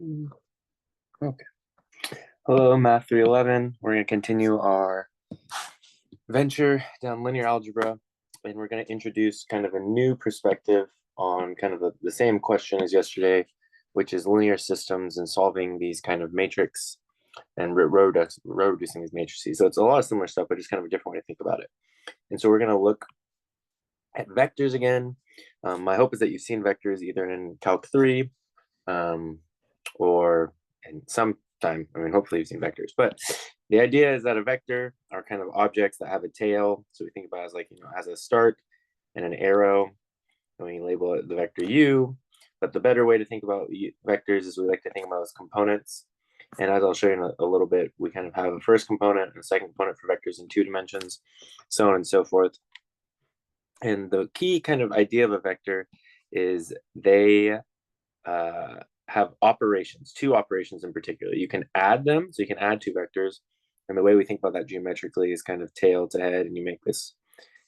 Mm, Okay. Hello, Math 311. We're going to continue our venture down linear algebra, and we're going to introduce kind of a new perspective on kind of the same question as yesterday, which is linear systems and solving these kind of matrix and row reducing these matrices. So it's a lot of similar stuff, but just kind of a different way to think about it. And so we're going to look at vectors again. My hope is that you've seen vectors either in Calc 3 um, or in some time. I mean, hopefully you've seen vectors, but the idea is that a vector are kind of objects that have a tail. So we think about it as like, has a start and an arrow, and we label it the vector u. But the better way to think about vectors is we like to think about as components. And as I'll show you in a little bit, we kind of have a first component and a second component for vectors in 2 dimensions, so on and so forth. And the key kind of idea of a vector is they have operations, 2 operations in particular. You can add them, so you can add 2 vectors. And the way we think about that geometrically is kind of tail to head, and you make this,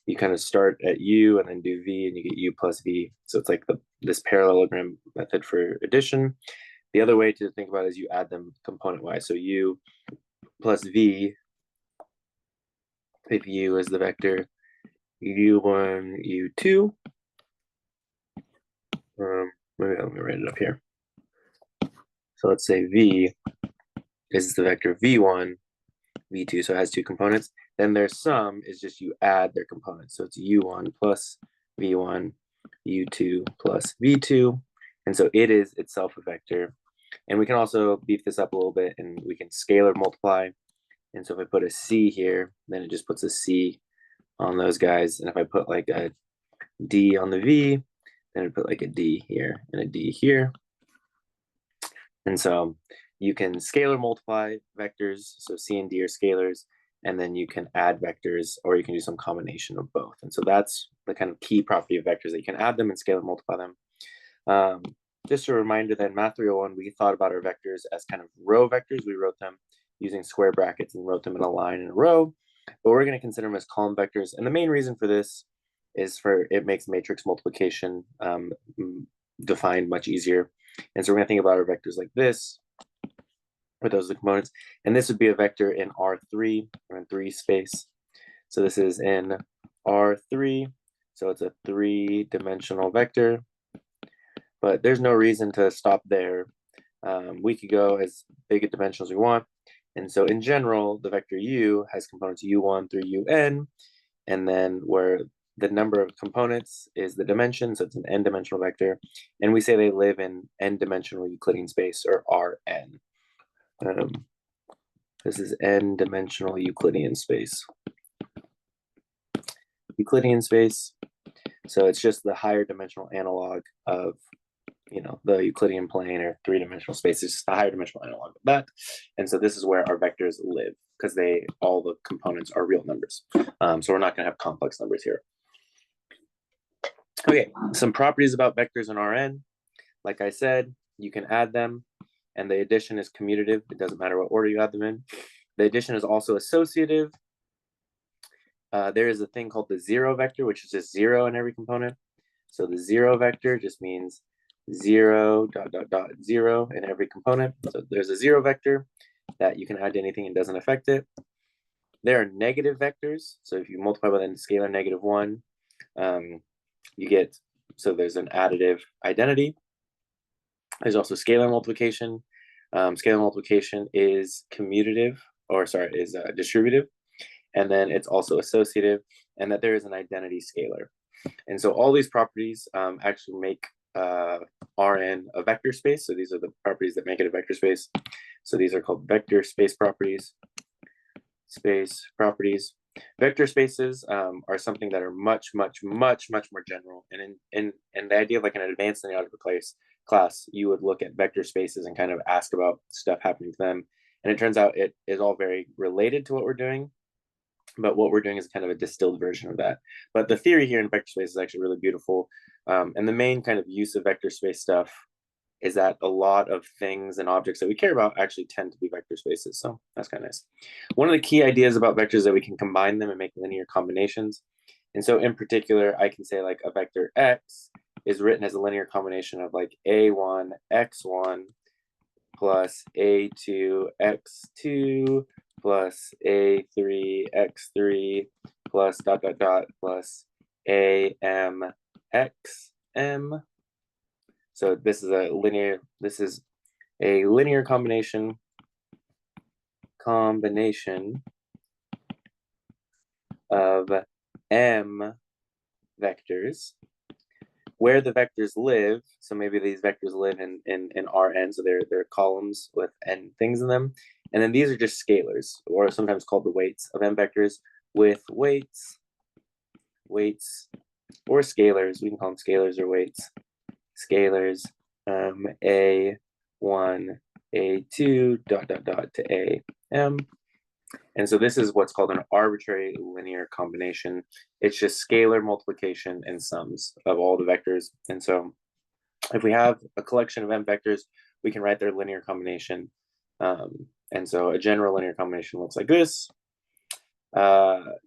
you kind of start at u and then do v, and you get u plus v. So it's like this parallelogram method for addition. The other way to think about it is you add them component-wise. So u plus v, if u is the vector u1, u2. Maybe let me write it up here. So let's say v is the vector v1, v2, so it has 2 components. Then their sum is just you add their components. So it's u1 plus v1, u2 plus v2. And so it is itself a vector. And we can also beef this up a little bit, and we can scalar multiply. And so if I put a c here, then it just puts a c on those guys. And if I put like a d on the v, then I put like a d here and a d here. And so you can scalar multiply vectors, so c and d are scalars, and then you can add vectors, or you can do some combination of both. And so that's the kind of key property of vectors, that you can add them and scalar multiply them. Just a reminder that in Math 301, we thought about our vectors as kind of row vectors. We wrote them using square brackets and wrote them in a line in a row, but we're going to consider them as column vectors. And the main reason for this is it makes matrix multiplication defined much easier. And so we're going to think about our vectors like this, where those are the components. And this would be a vector in R3, or in 3 space. So this is in R3. So it's a 3-dimensional vector. But there's no reason to stop there. We could go as big a dimension as we want. And so in general, the vector u has components u1 through un. And then where the number of components is the dimension, so it's an n-dimensional vector. And we say they live in n-dimensional Euclidean space, or Rn. This is n-dimensional Euclidean space. Euclidean space, so it's just the higher dimensional analog of, the Euclidean plane, or 3-dimensional space. It's just the higher dimensional analog of that. And so this is where our vectors live, because all the components are real numbers. So we're not going to have complex numbers here. Okay, some properties about vectors in Rn. Like I said, you can add them, and the addition is commutative. It doesn't matter what order you add them in. The addition is also associative. There is a thing called the 0 vector, which is just 0 in every component. So the 0 vector just means 0 dot dot dot 0 in every component. So there's a 0 vector that you can add to anything and doesn't affect it. There are negative vectors. So if you multiply by the scalar -1, you get, so there's an additive identity. There's also scalar multiplication. Scalar multiplication is commutative, is distributive. And then it's also associative, and that there is an identity scalar. And so all these properties actually make Rn a vector space. So these are the properties that make it a vector space. So these are called vector space properties. Vector spaces are something that are much, much, much, much more general. And in the idea of like an advanced linear algebra class, you would look at vector spaces and kind of ask about stuff happening to them. And it turns out it is all very related to what we're doing. But what we're doing is kind of a distilled version of that. But the theory here in vector space is actually really beautiful. And the main kind of use of vector space stuff is that a lot of things and objects that we care about actually tend to be vector spaces. So that's kind of nice. One of the key ideas about vectors is that we can combine them and make linear combinations. And so in particular, I can say like a vector x is written as a linear combination of like a1, x1, plus a2x2 plus a3x3 plus dot dot dot plus amxm. So this is a linear combination of m vectors where the vectors live. So maybe these vectors live in Rn, so they're columns with n things in them. And then these are just scalars, or sometimes called the weights of m vectors, with weights, or scalars. We can call them scalars or weights. Scalars, a1, a2, dot dot dot to am. And so this is what's called an arbitrary linear combination. It's just scalar multiplication and sums of all the vectors. And so if we have a collection of m vectors, we can write their linear combination. And so a general linear combination looks like this.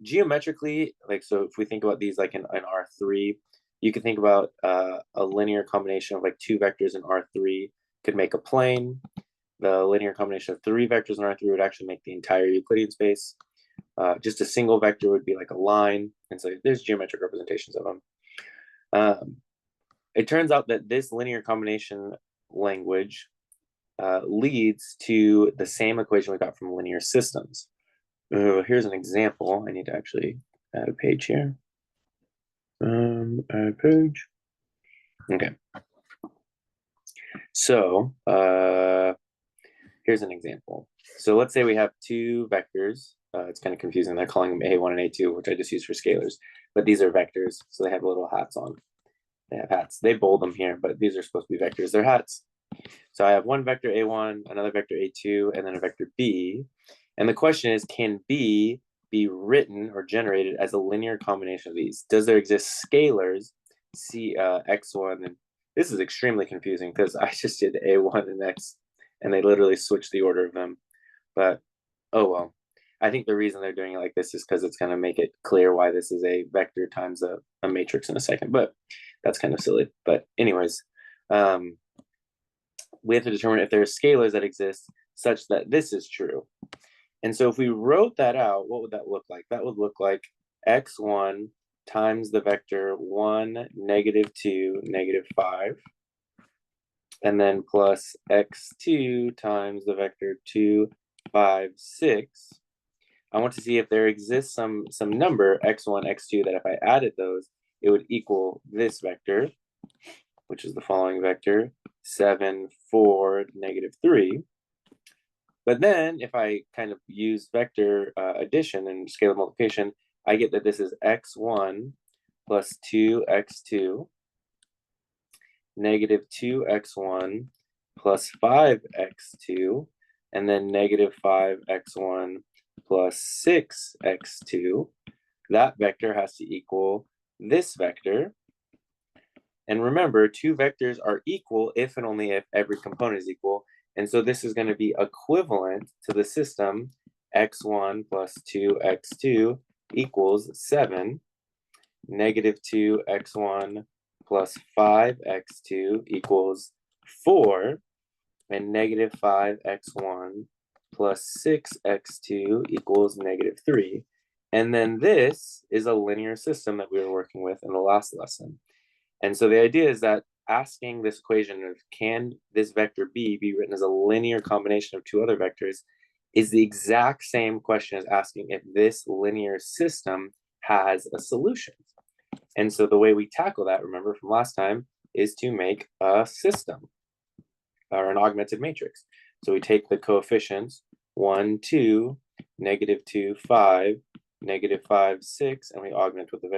Geometrically, like, so if we think about these like in R3, you can think about a linear combination of like two vectors in R3 could make a plane. The linear combination of three vectors in R3 would actually make the entire Euclidean space. Just a single vector would be like a line. And so there's geometric representations of them. It turns out that this linear combination language leads to the same equation we got from linear systems. Here's an example. I need to actually add a page here. Add page. Okay. So here's an example. So let's say we have two vectors. It's kind of confusing. They're calling them A1 and A2, which I just use for scalars. But these are vectors, so they have little hats on. They have hats. They bold them here, but these are supposed to be vectors. They're hats. So I have one vector A1, another vector A2, and then a vector B. And the question is, can B be written or generated as a linear combination of these? Does there exist scalars, x1? And this is extremely confusing because I just did A1 and X, and they literally switched the order of them. But, oh well. I think the reason they're doing it like this is because it's going to make it clear why this is a vector times a matrix in a second. But that's kind of silly. But anyways, we have to determine if there are scalars that exist such that this is true. And so if we wrote that out, what would that look like? That would look like x1 times the vector 1, -2, -5, and then plus x2 times the vector 2, 5, 6. I want to see if there exists some number, x1, x2, that if I added those, it would equal this vector, which is the following vector, 7, 4, -3. But then if I kind of use vector addition and scalar multiplication, I get that this is x1 plus 2x2, -2x1 plus 5x2, and then -5x1 plus 6x2. That vector has to equal this vector. And remember, two vectors are equal if and only if every component is equal. And so this is going to be equivalent to the system x1 plus 2x2 equals 7, -2x1 plus 5x2 equals 4, and -5x1 plus 6x2 equals -3. And then this is a linear system that we were working with in the last lesson. And so the idea is that asking this equation of can this vector B be written as a linear combination of two other vectors is the exact same question as asking if this linear system has a solution. And so the way we tackle that, remember from last time, is to make a system or an augmented matrix. So we take the coefficients 1, 2, -2, 5, -5, 6, and we augment with the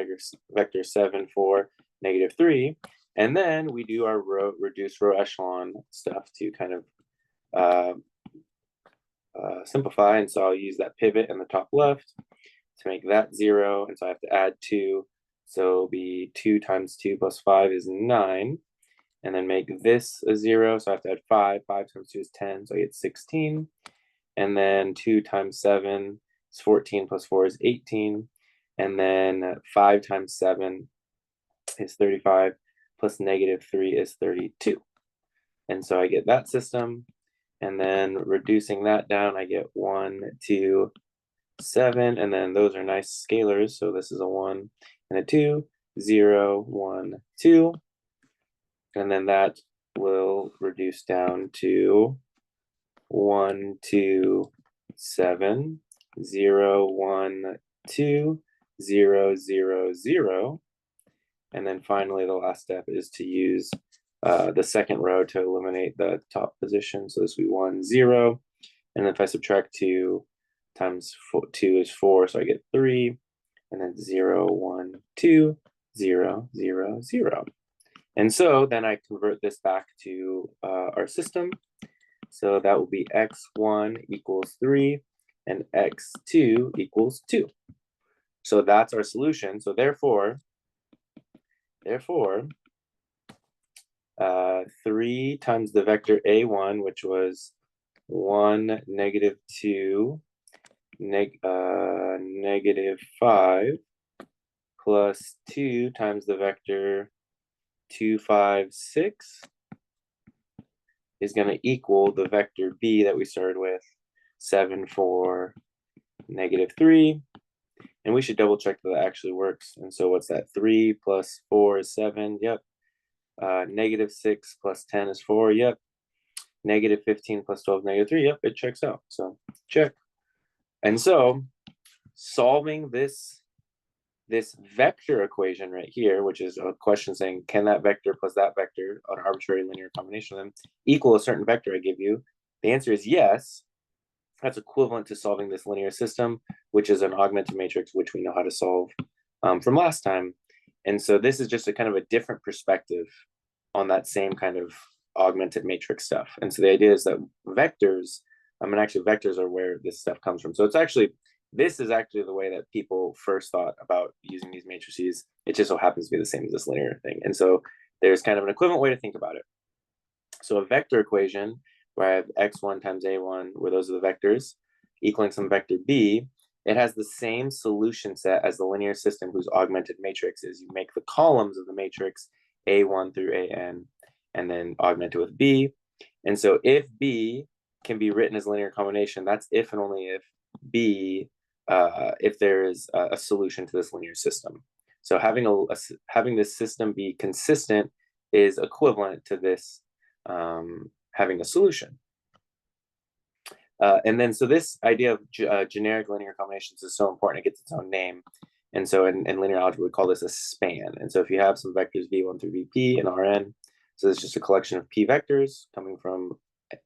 vector 7, 4, -3. And then we do our reduced row echelon stuff to kind of simplify. And so I'll use that pivot in the top left to make that 0. And so I have to add 2. So it'll be 2 times 2 plus 5 is 9. And then make this a 0. So I have to add 5. 5 times 2 is 10. So I get 16. And then 2 times 7 is 14 plus 4 is 18. And then 5 times 7 is 35 plus -3 is 32. And so I get that system. And then reducing that down, I get 1, 2, 7. And then those are nice scalars. So this is a 1 and a 2, 0, 1, 2. And then that will reduce down to 1, 2, 7, 0, 1, 2, 0, 0, 0. And then finally, the last step is to use the second row to eliminate the top position. So this will be 1, 0. And then if I subtract 2 times 2 is 4, so I get 3. And then 0, 1, 2, 0, 0, 0. And so then I convert this back to our system. So that will be x1 equals 3 and x2 equals 2. So that's our solution. So therefore, 3 times the vector a1, which was 1, negative 2, negative 5, plus 2 times the vector 2, 5, 6 is going to equal the vector b that we started with, 7, 4, negative 3. And we should double check that that actually works. And so what's that? 3 plus 4 is 7. Yep. Negative 6 plus 10 is 4. Yep. Negative 15 plus 12 is negative 3. Yep, it checks out. So check. And so solving this vector equation right here, which is a question saying, can that vector plus that vector, an arbitrary linear combination of them, equal a certain vector I give you? The answer is yes. That's equivalent to solving this linear system, which is an augmented matrix, which we know how to solve from last time. And so this is just a kind of a different perspective on that same kind of augmented matrix stuff. And so the idea is that vectors, actually vectors are where this stuff comes from. So this is actually the way that people first thought about using these matrices. It just so happens to be the same as this linear thing. And so there's kind of an equivalent way to think about it. So a vector equation where I have x1 times a1, where those are the vectors, equaling some vector b, it has the same solution set as the linear system whose augmented matrix is you make the columns of the matrix a1 through an, and then augment it with b. And so if b can be written as a linear combination, that's if and only if b, if there is a solution to this linear system. So having this system be consistent is equivalent to this having a solution. And then, so this idea of generic linear combinations is so important, it gets its own name. And so in linear algebra, we call this a span. And so if you have some vectors v1 through vp and rn, so it's just a collection of p vectors coming from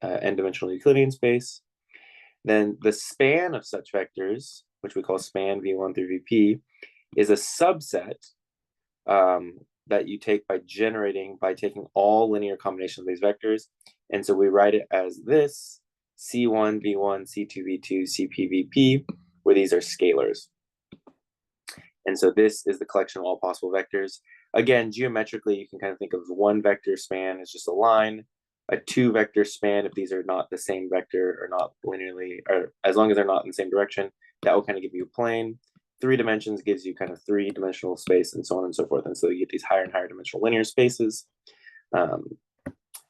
n-dimensional Euclidean space, then the span of such vectors, which we call span v1 through vp, is a subset that you take by taking all linear combinations of these vectors. And so we write it as this, C1, V1, C2, V2, CP, VP, where these are scalars. And so this is the collection of all possible vectors. Again, geometrically, you can kind of think of one vector span as just a line, a two vector span if these are not the same vector or not linearly, or as long as they're not in the same direction, that will kind of give you a plane. 3 dimensions gives you kind of 3-dimensional space and so on and so forth. And so you get these higher and higher dimensional linear spaces.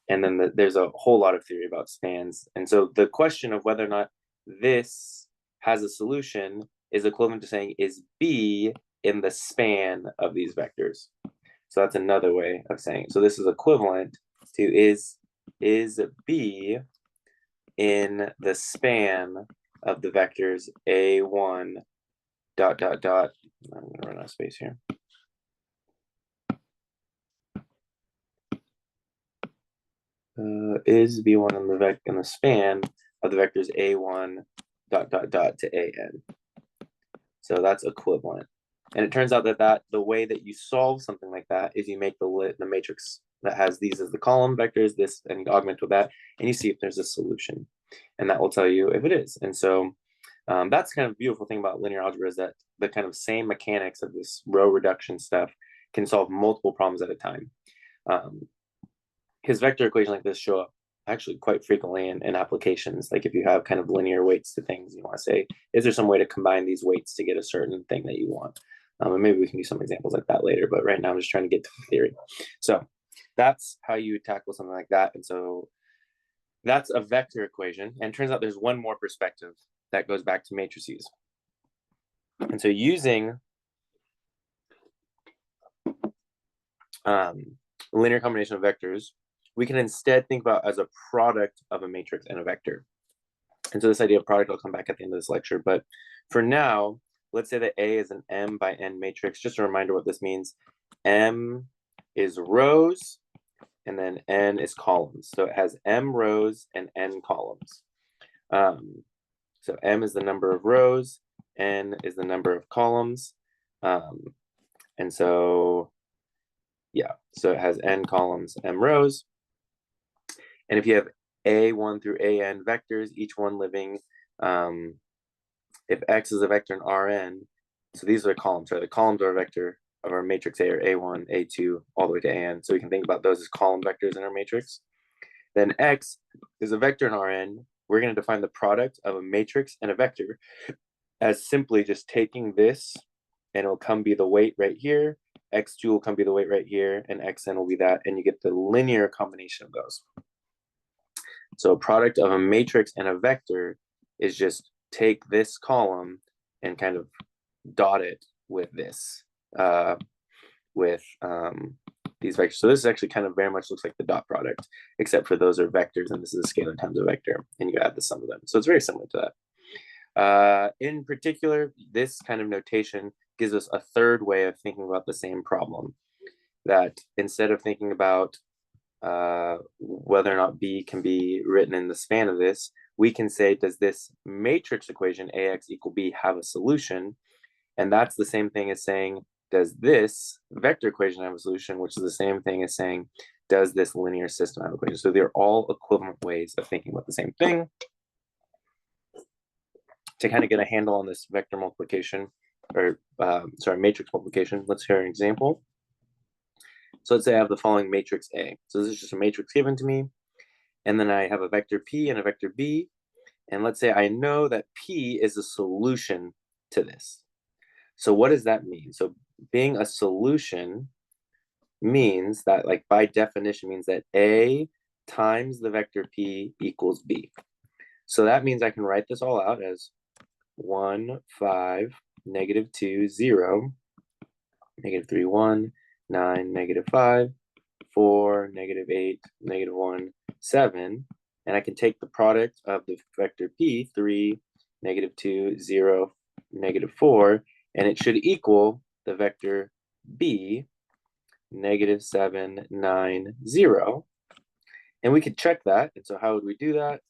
And then there's a whole lot of theory about spans. And so the question of whether or not this has a solution is equivalent to saying, is B in the span of these vectors? So that's another way of saying it. So this is equivalent to is B in the span of the vectors A1 ... I'm going to run out of space here. Is B1 in the span of the vectors A1 ... to AN. So that's equivalent. And it turns out that the way that you solve something like that is you make the matrix that has these as the column vectors, this, and you augment with that, and you see if there's a solution. And that will tell you if it is. And so that's kind of beautiful thing about linear algebra, is that the kind of same mechanics of this row reduction stuff can solve multiple problems at a time. Because vector equations like this show up actually quite frequently in applications. Like if you have kind of linear weights to things, you want to say, is there some way to combine these weights to get a certain thing that you want? And maybe we can do some examples like that later, but right now I'm just trying to get to the theory. So that's how you tackle something like that. And so that's a vector equation. And it turns out there's one more perspective that goes back to matrices. And so using linear combination of vectors, we can instead think about as a product of a matrix and a vector. And so this idea of product will come back at the end of this lecture. But for now, let's say that A is an M by N matrix. Just a reminder what this means. M is rows, and then N is columns. So it has M rows and N columns. So M is the number of rows, N is the number of columns. And so, yeah, so it has N columns, M rows. And if you have A1 through AN vectors, each one living, if X is a vector in Rn, so these are the columns, right? The columns are a vector of our matrix A, or A1, A2, all the way to AN. So we can think about those as column vectors in our matrix. Then X is a vector in Rn. We're going to define the product of a matrix and a vector as simply just taking this, and it'll come be the weight right here. X2 will come be the weight right here, and Xn will be that, and you get the linear combination of those. So a product of a matrix and a vector is just take this column and kind of dot it with this, these vectors. So this actually kind of very much looks like the dot product, except for those are vectors, and this is a scalar times a vector, and you add the sum of them. So it's very similar to that. In particular, this kind of notation gives us a third way of thinking about the same problem, that instead of thinking about whether or not B can be written in the span of this, we can say, does this matrix equation AX equal B have a solution? And that's the same thing as saying, does this vector equation have a solution, which is the same thing as saying, does this linear system have an equation? So they're all equivalent ways of thinking about the same thing. To kind of get a handle on this vector multiplication, or matrix multiplication, let's hear an example. So let's say I have the following matrix A. So this is just a matrix given to me. And then I have a vector P and a vector B. And let's say I know that P is a solution to this. So what does that mean? So being a solution means that, like, by definition, means that A times the vector P equals B. So that means I can write this all out as 1, 5, negative 2, 0, negative 3, 1, 9, negative 5, 4, negative 8, negative 1, 7. And I can take the product of the vector P, 3, negative 2, 0, negative 4, and it should equal the vector B, negative 7, 9, 0. And we could check that. And so how would we do that?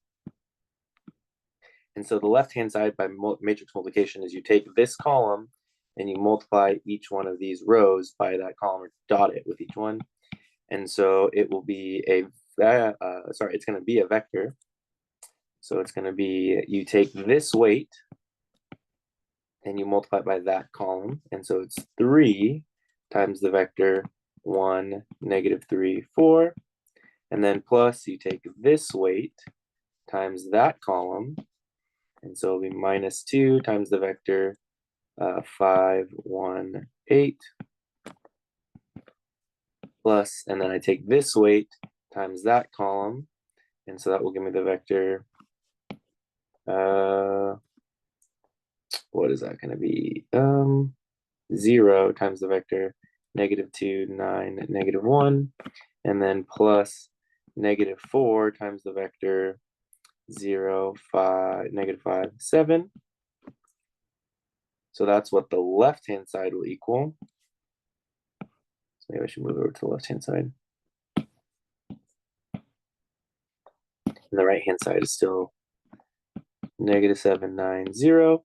And so the left-hand side by matrix multiplication is you take this column and you multiply each one of these rows by that column, or dot it with each one. And so it will be it's going to be a vector. So it's going to be, you take this weight and you multiply it by that column. And so it's 3 times the vector 1, negative 3, 4. And then plus you take this weight times that column. And so it'll be minus 2 times the vector 5, 1, 8. Plus, and then I take this weight times that column. And so that will give me the vector, what is that going to be? 0 times the vector negative 2, 9, negative 1. And then plus negative 4 times the vector 0, 5, negative 5, 7. So that's what the left-hand side will equal. So maybe I should move over to the left-hand side. And the right-hand side is still negative 7, 9, 0.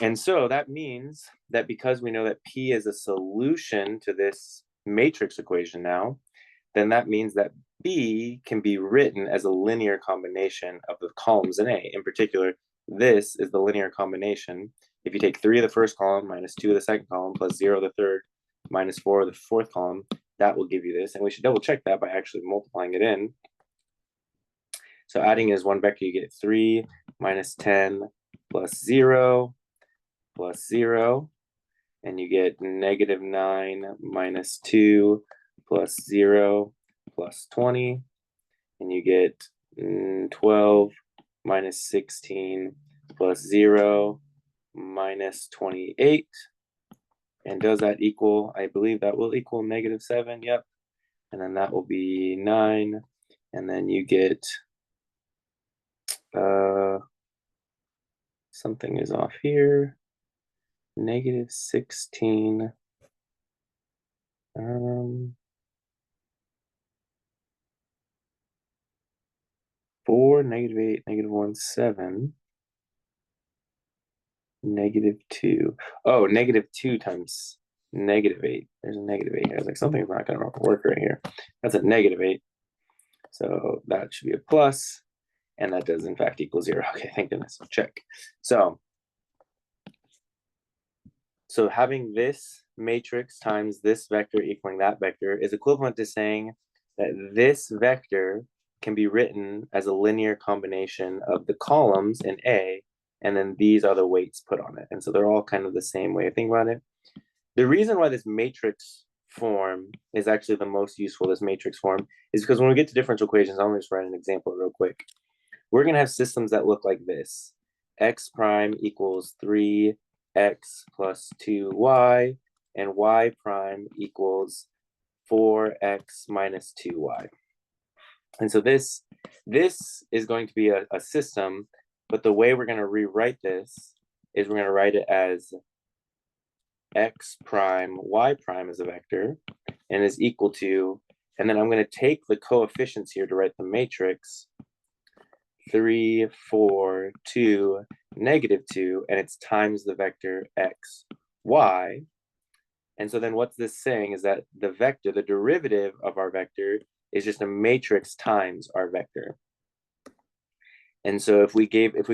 And so that means that because we know that P is a solution to this matrix equation now, then that means that B can be written as a linear combination of the columns in A. In particular, this is the linear combination. If you take 3 of the first column minus 2 of the second column plus 0 of the third minus 4 of the fourth column, that will give you this. And we should double check that by actually multiplying it in. So adding as one vector, you get 3 minus 10 plus 0 plus 0. And you get negative 9 minus 2 plus 0 plus 20. and you get 12 minus 16 plus 0 minus 28. And does that equal, I believe that will equal -7, yep. And then that will be 9. And then you get, something is off here, -16. 4, -8, -1, 7, -2. Oh, -2 times -8. There's a -8 here. I was like, something's not going to work right here. That's a -8. So that should be a plus. And that does, in fact, equal 0. Okay, thank goodness. Check. So having this matrix times this vector equaling that vector is equivalent to saying that this vector can be written as a linear combination of the columns in A, and then these are the weights put on it. And so they're all kind of the same way of thinking about it. The reason why this matrix form is actually the most useful, this matrix form, is because when we get to differential equations, I'm going to just write an example real quick. We're going to have systems that look like this. X prime equals 3x plus 2y, and y prime equals 4x minus 2y. And so this is going to be a system, but the way we're going to rewrite this is we're going to write it as x prime, y prime as a vector, and is equal to, and then I'm going to take the coefficients here to write the matrix, 3, 4, 2, -2, and it's times the vector x, y. And so then what's this saying is that the vector, the derivative of our vector, is just a matrix times our vector. And so if we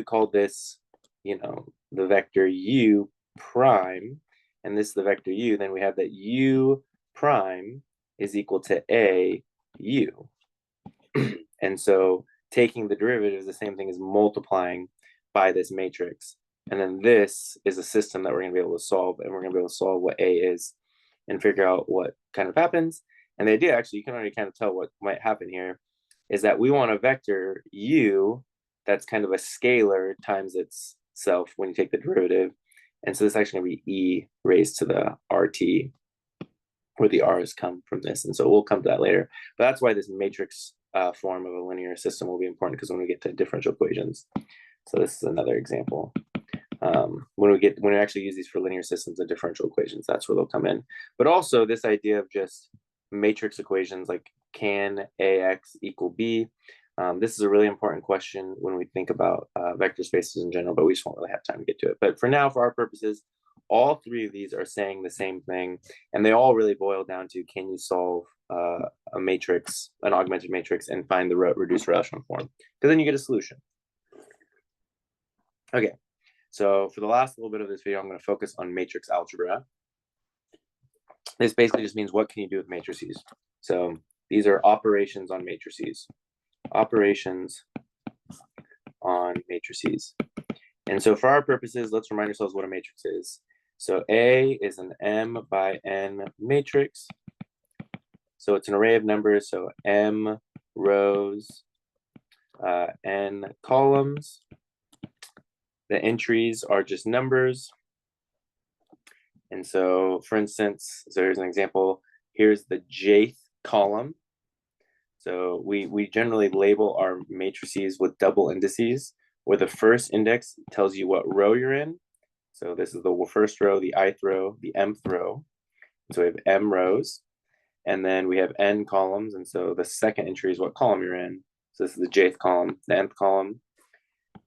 called this, the vector u prime, and this is the vector u, then we have that u prime is equal to a u. And so taking the derivative is the same thing as multiplying by this matrix. And then this is a system that we're going to be able to solve, and we're going to be able to solve what A is and figure out what kind of happens. And the idea, actually, you can already kind of tell what might happen here, is that we want a vector u that's kind of a scalar times itself when you take the derivative. And so this is actually going to be e raised to the rt, where the r's come from this. And so we'll come to that later. But that's why this matrix form of a linear system will be important, because when we get to differential equations. So this is another example. When we actually use these for linear systems and differential equations, that's where they'll come in. But also this idea of just matrix equations, like can ax equal b? This is a really important question when we think about vector spaces in general, but we just won't really have time to get to it. But for now, for our purposes, all three of these are saying the same thing, and they all really boil down to, can you solve a matrix, an augmented matrix, and find the reduced relational form? Because then you get a solution. Okay, so for the last little bit of this video, I'm going to focus on matrix algebra. This basically just means what can you do with matrices. So these are operations on matrices. Operations on matrices. And so for our purposes, let's remind ourselves what a matrix is. So A is an m by n matrix. So it's an array of numbers, so m rows, n columns. The entries are just numbers. And so, for instance, so here's an example. Here's the jth column. So we generally label our matrices with double indices, where the first index tells you what row you're in. So this is the first row, the ith row, the mth row. So we have m rows, and then we have n columns. And so the second entry is what column you're in. So this is the jth column, the nth column.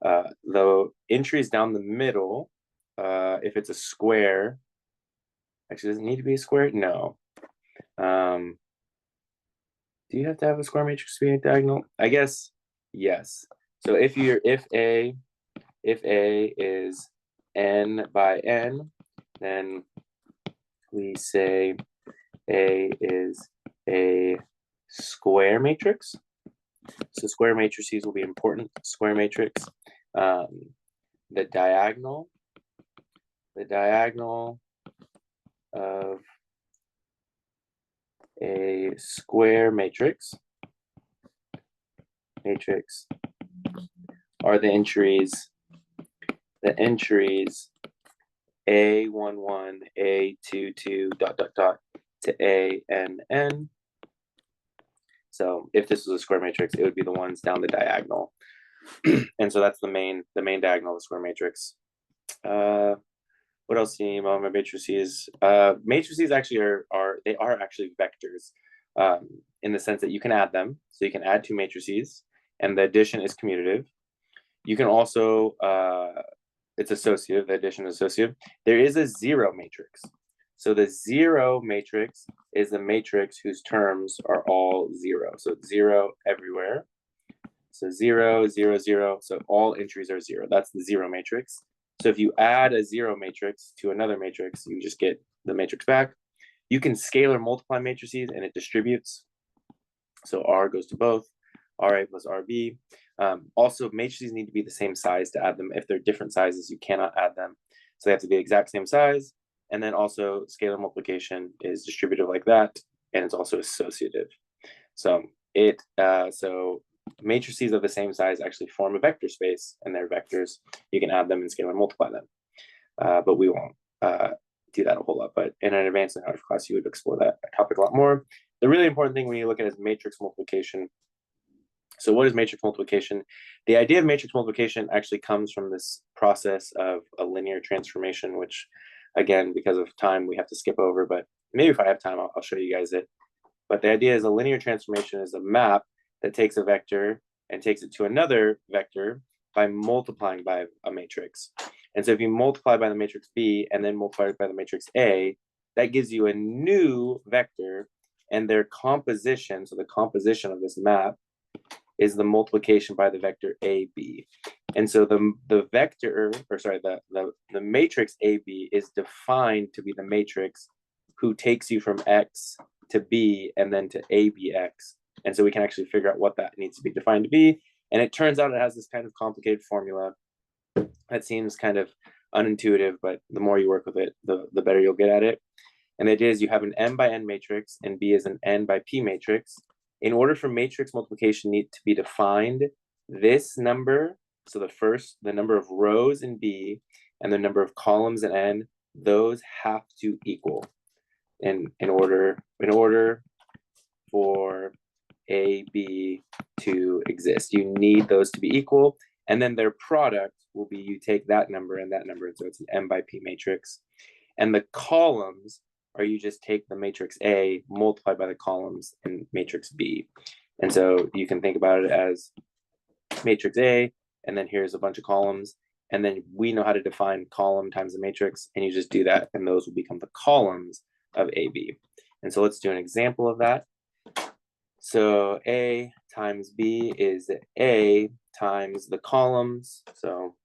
The entries down the middle, if it's a square, actually, does it need to be a square? No. Do you have to have a square matrix to be a diagonal? I guess yes. So if A is n by n, then we say A is a square matrix. So square matrices will be important. Square matrix. The diagonal of a square matrix matrix are the entries A11, A22, dot, dot, dot, to ANN. So if this was a square matrix, it would be the ones down the diagonal. And so that's the main diagonal of the square matrix. What else do you need about my matrices? Matrices actually are actually vectors, in the sense that you can add them. So you can add two matrices, and the addition is commutative. You can also it's associative. The addition is associative. There is a zero matrix. So the zero matrix is the matrix whose terms are all zero. So it's zero everywhere. So 0, 0, 0. So all entries are zero. That's the zero matrix. So if you add a zero matrix to another matrix, you just get the matrix back. You can scalar multiply matrices and it distributes. So R goes to both, RA plus RB. Also, matrices need to be the same size to add them. If they're different sizes, you cannot add them. So they have to be the exact same size. And then also scalar multiplication is distributive like that, and it's also associative. So so matrices of the same size actually form a vector space, and they're vectors. You can add them and scalar multiply them. But we won't do that a whole lot. But in an advanced algebra class, you would explore that topic a lot more. The really important thing when you look at is matrix multiplication. So what is matrix multiplication? The idea of matrix multiplication actually comes from this process of a linear transformation, which, again, because of time, we have to skip over. But maybe if I have time, I'll show you guys it. But the idea is a linear transformation is a map that takes a vector and takes it to another vector by multiplying by a matrix. And so if you multiply by the matrix B and then multiply by the matrix A, that gives you a new vector, and their composition, so the composition of this map, is the multiplication by the vector AB. And so the vector, or sorry, the matrix AB is defined to be the matrix who takes you from X to B and then to ABX. And so we can actually figure out what that needs to be defined to be. And it turns out it has this kind of complicated formula that seems kind of unintuitive, but the more you work with it, the better you'll get at it. And the idea is you have an M by N matrix and B is an N by P matrix. In order for matrix multiplication need to be defined, this number, so the number of rows in B and the number of columns in N, those have to equal in order for AB to exist. You need those to be equal, and then their product will be you take that number and that number, and so it's an M by P matrix. And the columns are you just take the matrix A multiplied by the columns in matrix B. And so you can think about it as matrix A, and then here's a bunch of columns, and then we know how to define column times the matrix, and you just do that, and those will become the columns of AB. And so let's do an example of that. So A times B is A times the columns. So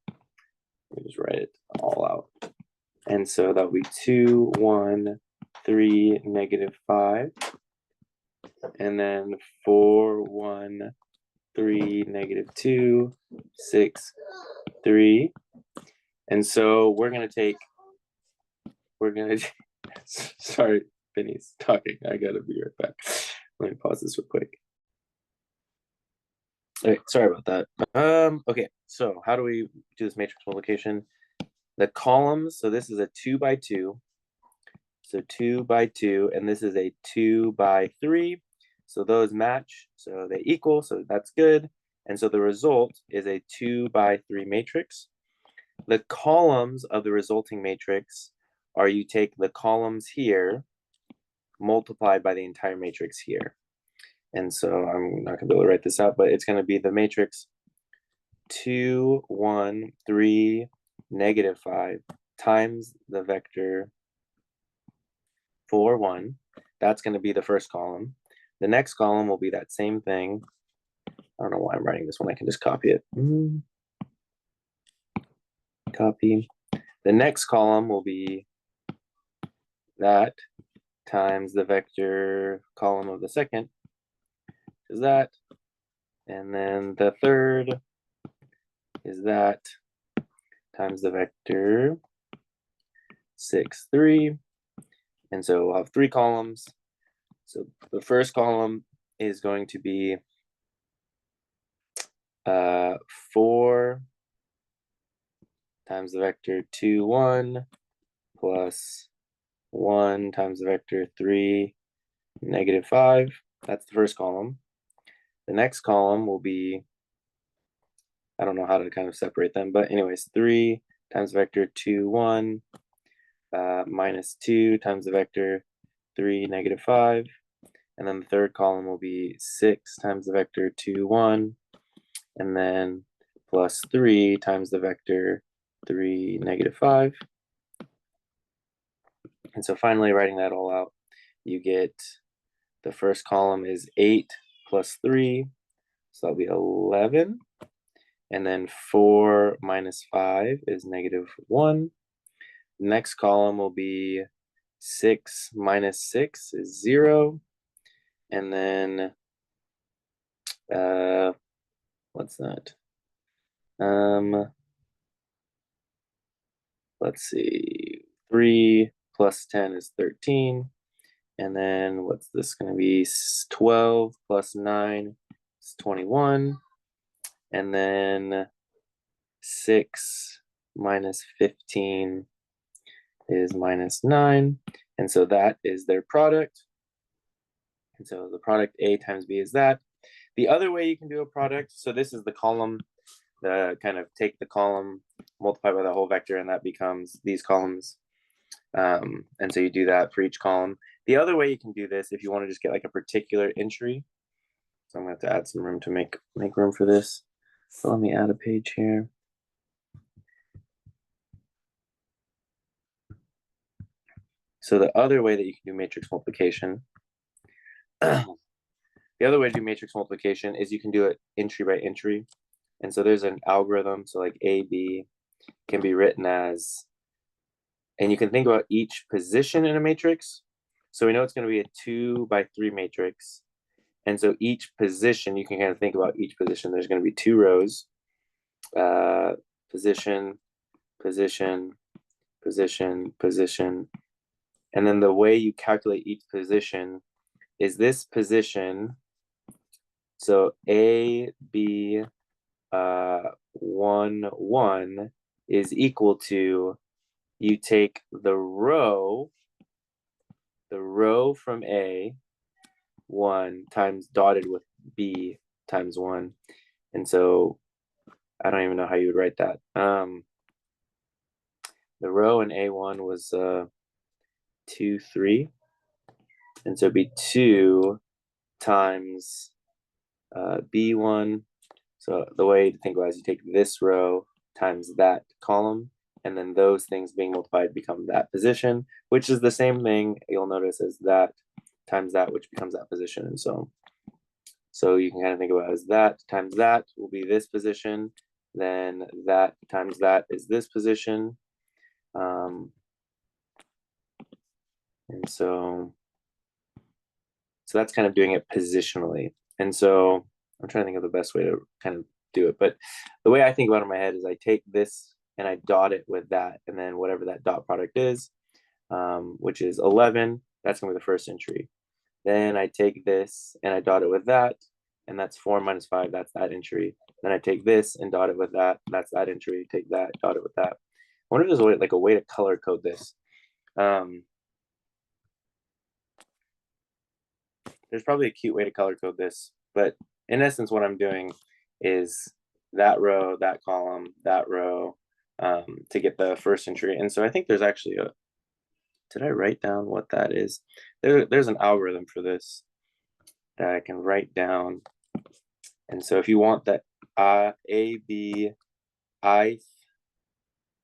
let me just write it all out. And so that would be 2, 1, 3, -5. And then 4, 1, 3, -2, 6, 3. And so we're going to sorry, Vinny's talking. I got to be right back. Let me pause this real quick. Okay, sorry about that. Okay, so how do we do this matrix multiplication? The columns, so this is a 2 by 2. So 2 by 2, and this is a 2 by 3. So those match, so they equal, so that's good. And so the result is a 2 by 3 matrix. The columns of the resulting matrix are you take the columns here multiplied by the entire matrix here. And so I'm not going to be able to write this out, but it's going to be the matrix 2, 1, 3, -5 times the vector 4, 1. That's going to be the first column. The next column will be that same thing. I don't know why I'm writing this one. I can just copy it. Copy. The next column will be that times the vector column of the second is that. And then the third is that times the vector 6, 3. And so we'll have 3 columns. So the first column is going to be 4 times the vector 2, 1 plus 1 times the vector 3, -5. That's the first column. The next column will be, I don't know how to kind of separate them, but anyways, 3 times the vector 2, 1, minus 2 times the vector 3, -5. And then the third column will be 6 times the vector 2, 1, and then plus 3 times the vector 3, -5. And so finally, writing that all out, you get the first column is 8 plus 3, so that'll be 11. And then 4 minus 5 is -1. Next column will be 6 minus 6 is 0. And then, what's that? Let's see, 3 plus 10 is 13. And then what's this going to be? 12 plus 9 is 21. And then 6 minus 15 is -9. And so that is their product. And so the product A times B is that. The other way you can do a product, so this is the column, the kind of take the column, multiply by the whole vector, and that becomes these columns. And so you do that for each column. The other way you can do this, if you want to just get like a particular entry, so I'm going to have to add some room to make room for this. So let me add a page here. So the other way that you can do matrix multiplication, the other way to do matrix multiplication is you can do it entry by entry. And so there's an algorithm, so like AB can be written as, and you can think about each position in a matrix. So we know it's going to be a 2 by 3 matrix. And so each position, you can kind of think about each position. There's going to be 2 rows, position, position, position, position. And then the way you calculate each position is this position. So A, B, 1, 1 is equal to, you take the row from A, 1 times dotted with B times 1. And so I don't even know how you would write that. The row in A1 was 2, 3. And so it'd be 2 times B1. So the way to think about it is you take this row times that column, and then those things being multiplied become that position, which is the same thing you'll notice as that times that, which becomes that position. And so you can kind of think about it as that times that will be this position, then that times that is this position. And so that's kind of doing it positionally. And so I'm trying to think of the best way to kind of do it. But the way I think about it in my head is I take this and I dot it with that, and then whatever that dot product is, which is 11, that's going to be the first entry. Then I take this and I dot it with that, and that's 4 minus 5, that's that entry. Then I take this and dot it with that, that's that entry. Take that, dot it with that. I wonder if there's a way to color code this. There's probably a cute way to color code this, but in essence, what I'm doing is that row, that column, that row, to get the first entry. And so I think there's actually did I write down what that is? There's an algorithm for this that I can write down. And so if you want that A, B, ith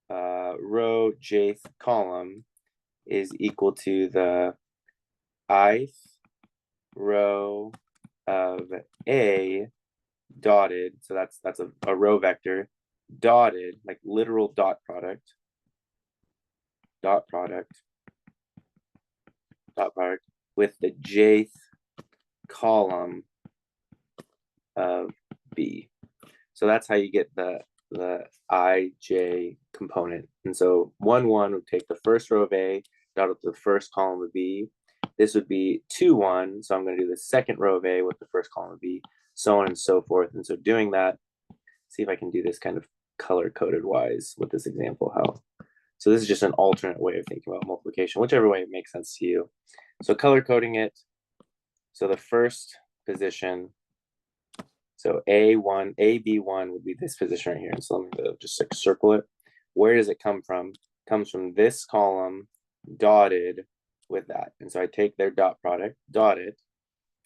row, jth column is equal to the ith row of A dotted, so that's a row vector, dotted, like literal dot product with the jth column of B. So that's how you get the ij component. And so 1, 1 would take the first row of A, dot up the first column of B. This would be 2, 1. So I'm going to do the second row of A with the first column of B, so on and so forth. And so doing that, see if I can do this kind of color-coded wise with this example. So this is just an alternate way of thinking about multiplication, whichever way makes sense to you. So color coding it. So the first position, so A1, AB1 would be this position right here. And so let me just like circle it. Where does it come from? It comes from this column dotted with that. And so I take their dot product, dot it,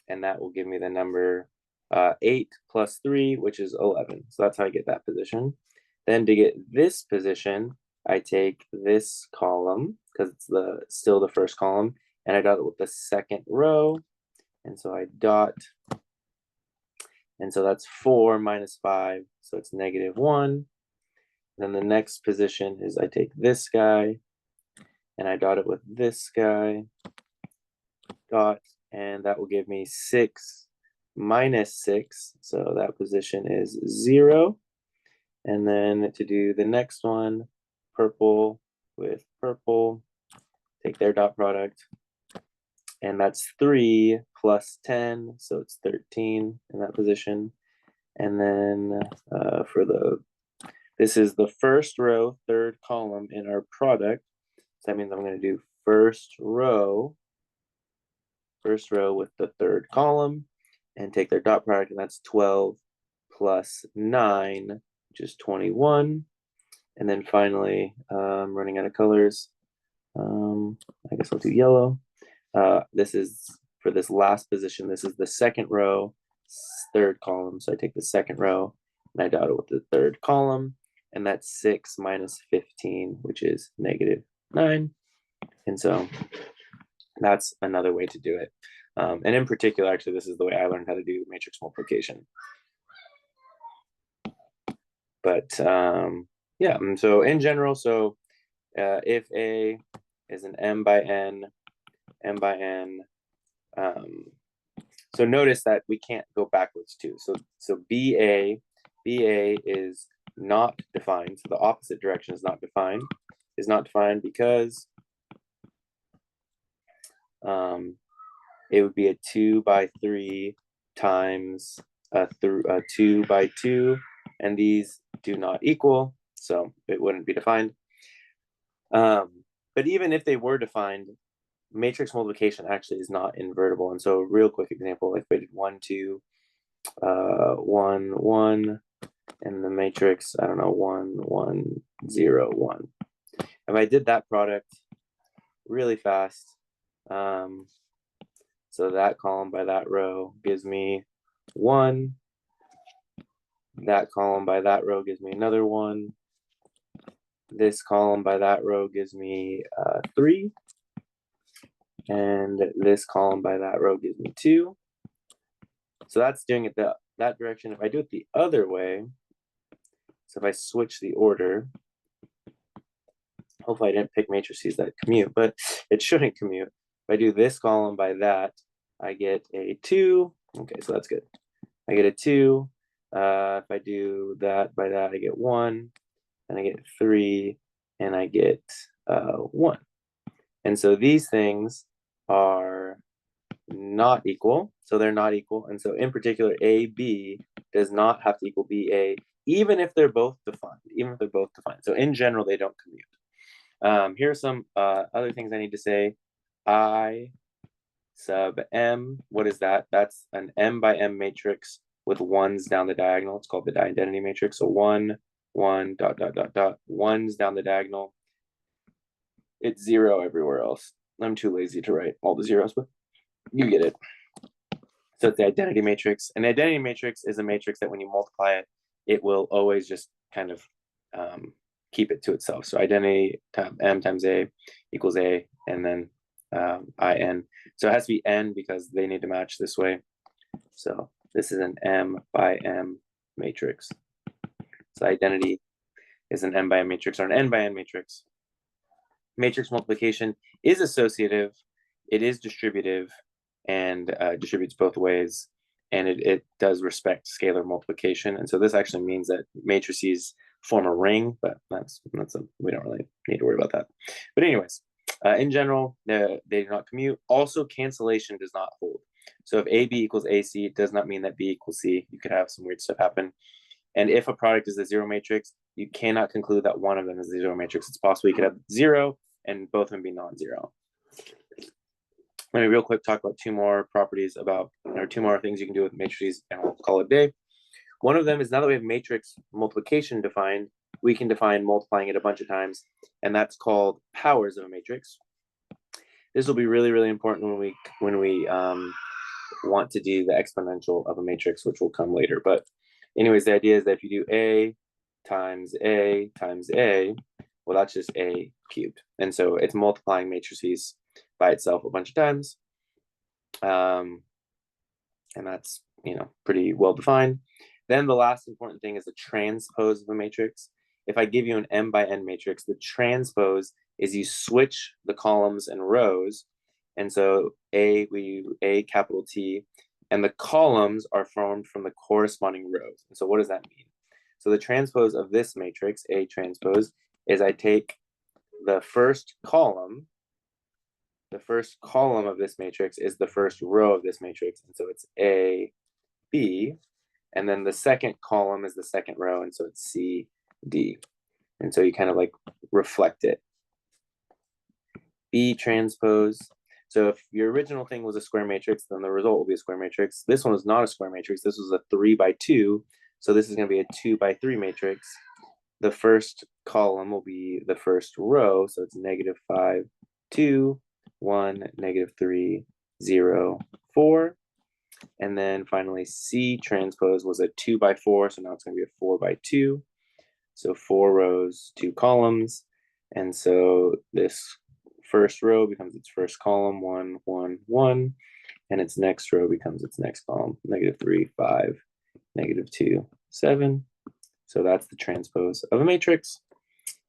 and that will give me the number 8 plus 3, which is 11. So that's how I get that position. Then to get this position, I take this column, because it's still the first column, and I dot it with the second row. And so I dot, and so that's 4 minus 5, so it's -1. Then the next position is I take this guy, and I dot it with this guy, dot, and that will give me 6 minus 6, so that position is 0. And then to do the next one, purple with purple, take their dot product, and that's 3 plus 10, so it's 13 in that position. And then this is the first row, third column in our product. So that means I'm going to do first row with the third column, and take their dot product, and that's 12 plus 9, which is 21. And then finally, I'm running out of colors. I guess I'll do yellow. This is for this last position. This is the second row, third column. So I take the second row and I dot it with the third column, and that's 6 minus 15, which is -9. And so that's another way to do it. And in particular, actually, this is the way I learned how to do matrix multiplication. But yeah, and so in general, so if A is an m by n, so notice that we can't go backwards too. So BA is not defined. So the opposite direction is not defined. Because it would be a 2 by 3 times a 2 by 2, and these do not equal, so it wouldn't be defined. But even if they were defined, matrix multiplication actually is not invertible. And so a real quick example, like if I did 1, 2, 1, 1, and the matrix, I don't know, 1, 1, 0, 1. If I did that product really fast, so that column by that row gives me 1. That column by that row gives me another 1. This column by that row gives me 3. And this column by that row gives me 2. So that's doing it that direction. If I do it the other way, so if I switch the order, hopefully I didn't pick matrices that commute, but it shouldn't commute. If I do this column by that, I get a 2. Okay, so that's good. I get a 2. If I do that by that, I get 1. And I get 3. And I get 1. And so these things are not equal. So they're not equal. And so in particular, AB does not have to equal BA, even if they're both defined. So in general, they don't commute. Here are some other things I need to say. I sub m, what is that? That's an m by m matrix with 1s down the diagonal. It's called the identity matrix. So 1, 1, dot, dot, dot, dot, 1s down the diagonal. It's 0 everywhere else. I'm too lazy to write all the zeros, but you get it. So it's the identity matrix. An identity matrix is a matrix that when you multiply it, it will always just kind of keep it to itself. So identity m times a equals a, and then in. So it has to be n because they need to match this way. So this is an m by m matrix. So identity is an m by m matrix or an n by n matrix. Matrix multiplication is associative, it is distributive, and distributes both ways, and it does respect scalar multiplication. And so this actually means that matrices form a ring, but we don't really need to worry about that. But anyways, in general, they do not commute. Also, cancellation does not hold. So if AB equals AC, it does not mean that B equals C. You could have some weird stuff happen. And if a product is a zero matrix, you cannot conclude that one of them is a zero matrix. It's possible you could have zero and both of them be non-zero. Let me real quick talk about two more properties about, or two more things you can do with matrices, and we'll call it a day. One of them is, now that we have matrix multiplication defined, we can define multiplying it a bunch of times, and that's called powers of a matrix. This will be really, really important when we want to do the exponential of a matrix, which will come later. But anyways, the idea is that if you do A times A times A, well, that's just A cubed. And so it's multiplying matrices by itself a bunch of times. And that's, pretty well defined. Then the last important thing is the transpose of a matrix. If I give you an m by n matrix, the transpose is you switch the columns and rows. And so we use A capital T, and the columns are formed from the corresponding rows. And so what does that mean? So the transpose of this matrix, A transpose, is I take the first column of this matrix is the first row of this matrix. And so it's A, B, and then the second column is the second row. And so it's C, D. And so you kind of like reflect it. B transpose. So if your original thing was a square matrix, then the result will be a square matrix. This one was not a square matrix. This was a 3 by 2. So this is going to be a 2 by 3 matrix. The first column will be the first row. So it's -5, 2, 1, -3, 0, 4. And then finally, C transpose was a 2 by 4. So now it's going to be a 4 by 2. So 4 rows, 2 columns. And so this first row becomes its first column, 1, 1, 1. And its next row becomes its next column, -3, 5, -2, 7. So that's the transpose of a matrix.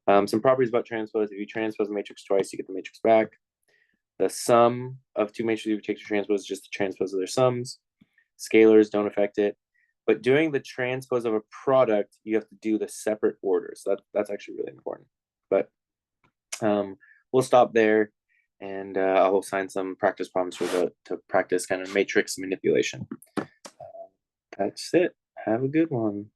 Some properties about transpose. If you transpose a matrix twice, you get the matrix back. The sum of two matrices you take to transpose is just the transpose of their sums. Scalars don't affect it. But doing the transpose of a product, you have to do the separate orders. So that's actually really important. But we'll stop there, and I'll assign some practice problems to practice kind of matrix manipulation. That's it. Have a good one.